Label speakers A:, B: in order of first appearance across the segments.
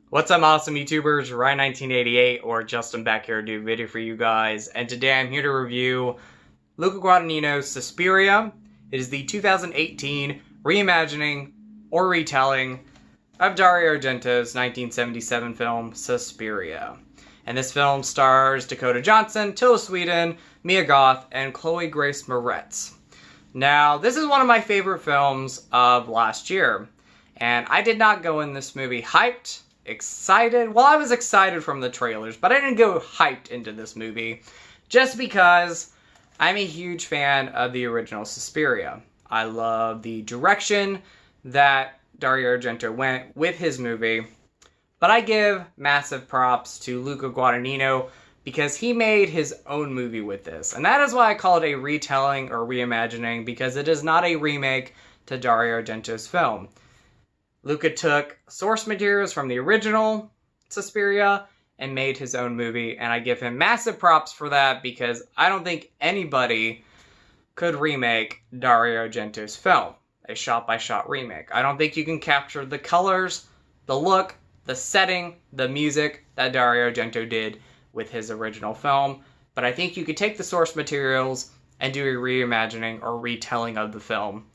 A: What's up, awesome YouTubers? Ryan1988 or Justin back here to do a video for you guys, and today I'm here to review Luca Guadagnino's Suspiria. It is the 2018 reimagining or retelling of Dario Argento's 1977 film Suspiria. And this film stars Dakota Johnson, Tilda Swinton, Mia Goth, and Chloe Grace Moretz. Now, this is one of my favorite films of last year, and I did not go in this movie hyped, excited. Well, I was excited from the trailers, but I didn't go hyped into this movie just because I'm a huge fan of the original Suspiria. I love the direction that Dario Argento went with his movie, but I give massive props to Luca Guadagnino because he made his own movie with this. And that is why I call it a retelling or reimagining, because it is not a remake to Dario Argento's film. Luca took source materials from the original Suspiria and made his own movie, and I give him massive props for that because I don't think anybody could remake Dario Argento's film, a shot-by-shot remake. I don't think you can capture the colors, the look, the setting, the music that Dario Argento did with his original film, but I think you could take the source materials and do a reimagining or retelling of the film.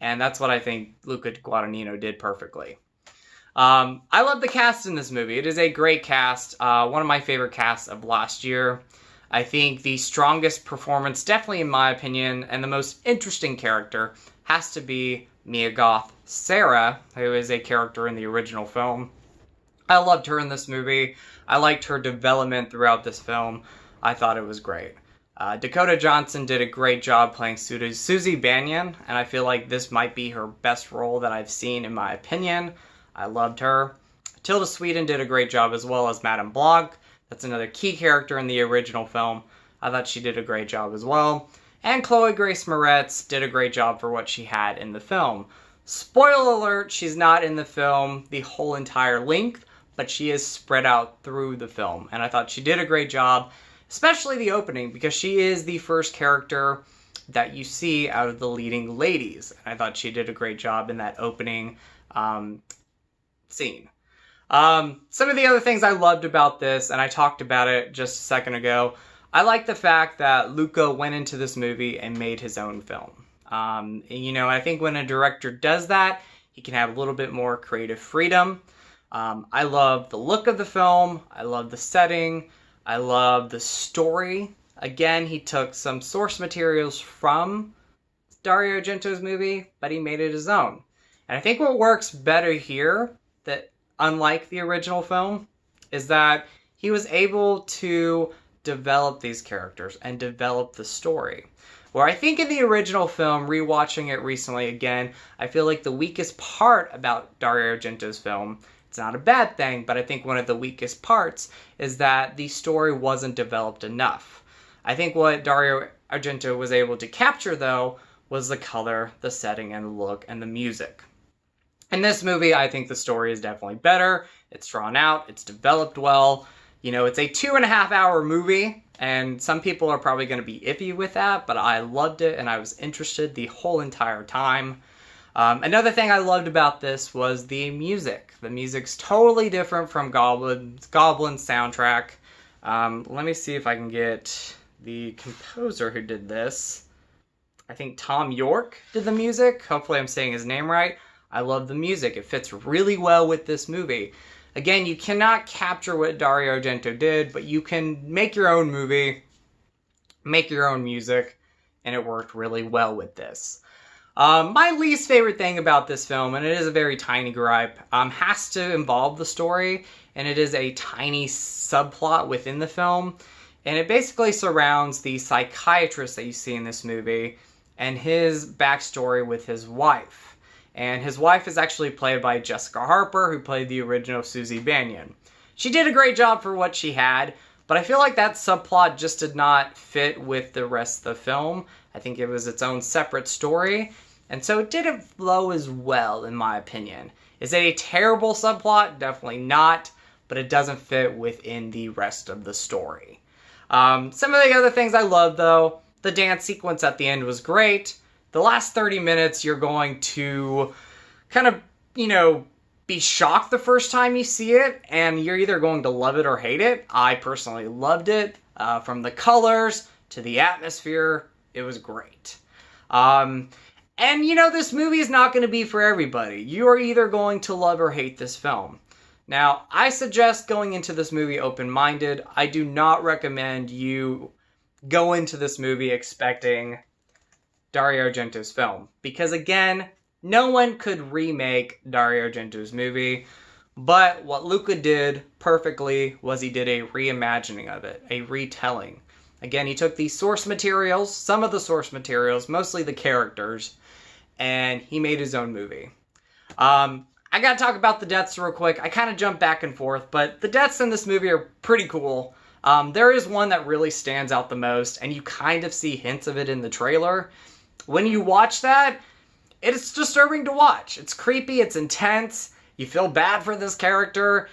A: And that's what I think Luca Guadagnino did perfectly. I love the cast in this movie. It is a great cast. One of my favorite casts of last year. I think the strongest performance, definitely in my opinion, and the most interesting character has to be Mia Goth Sarah, who is a character in the original film. I loved her in this movie. I liked her development throughout this film. I thought it was great. Dakota Johnson did a great job playing Susie Banyan, and I feel like this might be her best role that I've seen, in my opinion. I loved her. Tilda Swinton did a great job as well as Madame Blanc. That's another key character in the original film. I thought she did a great job as well. And Chloe Grace Moretz did a great job for what she had in the film. Spoiler alert, she's not in the film the whole entire length, but she is spread out through the film. And I thought she did a great job, especially the opening, because she is the first character that you see out of the leading ladies. And I thought she did a great job in that opening scene. Some of the other things I loved about this, and I talked about it just a second ago, I like the fact that Luca went into this movie and made his own film. I think when a director does that, he can have a little bit more creative freedom. I love the look of the film. I love the setting. I love the story. Again, he took some source materials from Dario Argento's movie, but he made it his own. And I think what works better here, that unlike the original film, is that he was able to develop these characters and develop the story. Where I think in the original film, rewatching it recently again, I feel like the weakest part about Dario Argento's film, it's not a bad thing, but I think one of the weakest parts is that the story wasn't developed enough. I think what Dario Argento was able to capture, though, was the color, the setting, and the look, and the music. In this movie, I think the story is definitely better. It's drawn out. It's developed well. You know, it's a 2.5-hour movie, and some people are probably going to be iffy with that, but I loved it, and I was interested the whole entire time. Another thing I loved about this was the music. The music's totally different from Goblin's soundtrack. Let me see if I can get the composer who did this. I think Tom York did the music. Hopefully I'm saying his name right. I love the music. It fits really well with this movie. Again, you cannot capture what Dario Argento did, but you can make your own movie, make your own music, and it worked really well with this. My least favorite thing about this film, and it is a very tiny gripe, has to involve the story, and it is a tiny subplot within the film, and it basically surrounds the psychiatrist that you see in this movie and his backstory with his wife. And his wife is actually played by Jessica Harper, who played the original Susie Banyan. She did a great job for what she had, but I feel like that subplot just did not fit with the rest of the film. I think it was its own separate story, and so it didn't flow as well, in my opinion. Is it a terrible subplot? Definitely not, but it doesn't fit within the rest of the story. Some of the other things I love, though, the dance sequence at the end was great. The last 30 minutes, you're going to kind of, be shocked the first time you see it, and you're either going to love it or hate it. I personally loved it. From the colors to the atmosphere, it was great. And you know, this movie is not going to be for everybody. You are either going to love or hate this film. Now, I suggest going into this movie open-minded. I do not recommend you go into this movie expecting Dario Argento's film. Because again, no one could remake Dario Argento's movie. But what Luca did perfectly was he did a reimagining of it, a retelling. Again, he took the source materials, some of the source materials, mostly the characters, and he made his own movie. I gotta talk about the deaths real quick. I kind of jump back and forth, but the deaths in this movie are pretty cool. There is one that really stands out the most, and you kind of see hints of it in the trailer. When you watch that, it's disturbing to watch. It's creepy, it's intense, you feel bad for this character.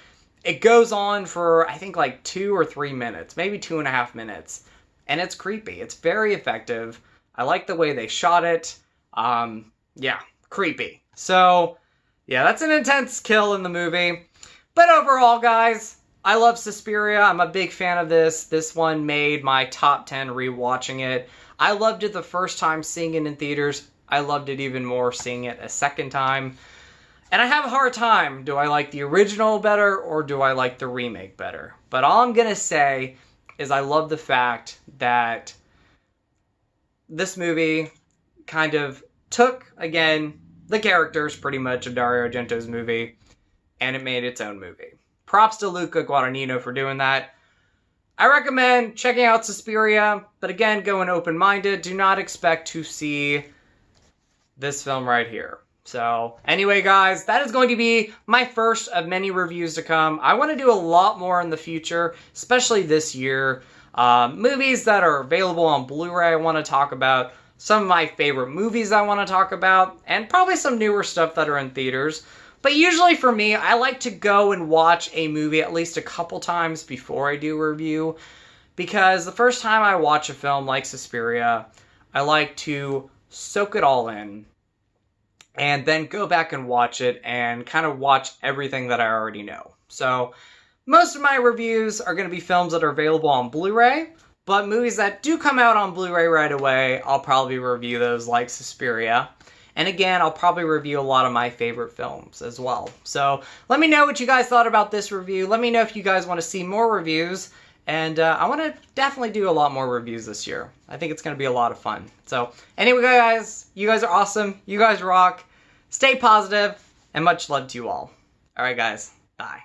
A: It goes on for, I think, like 2 or 3 minutes, maybe 2.5 minutes. And it's creepy. It's very effective. I like the way they shot it. Yeah, creepy. So, yeah, that's an intense kill in the movie. But overall, guys, I love Suspiria. I'm a big fan of this. This one made my top 10 rewatching it. I loved it the first time seeing it in theaters. I loved it even more seeing it a second time. And I have a hard time. Do I like the original better or do I like the remake better? But all I'm going to say is I love the fact that this movie kind of took, again, the characters pretty much of Dario Argento's movie, and it made its own movie. Props to Luca Guadagnino for doing that. I recommend checking out Suspiria, but again, go in open-minded. Do not expect to see this film right here. So, anyway, guys, that is going to be my first of many reviews to come. I want to do a lot more in the future, especially this year. Movies that are available on Blu-ray I want to talk about. Some of my favorite movies I want to talk about. And probably some newer stuff that are in theaters. But usually for me, I like to go and watch a movie at least a couple times before I do a review. Because the first time I watch a film like Suspiria, I like to soak it all in. And then go back and watch it and kind of watch everything that I already know. So, most of my reviews are going to be films that are available on Blu-ray, but movies that do come out on Blu-ray right away, I'll probably review those like Suspiria. And again, I'll probably review a lot of my favorite films as well. So, let me know what you guys thought about this review. Let me know if you guys want to see more reviews. And I want to definitely do a lot more reviews this year. I think it's going to be a lot of fun. So, anyway, guys, you guys are awesome. You guys rock. Stay positive, and much love to you all. Alright, guys. Bye.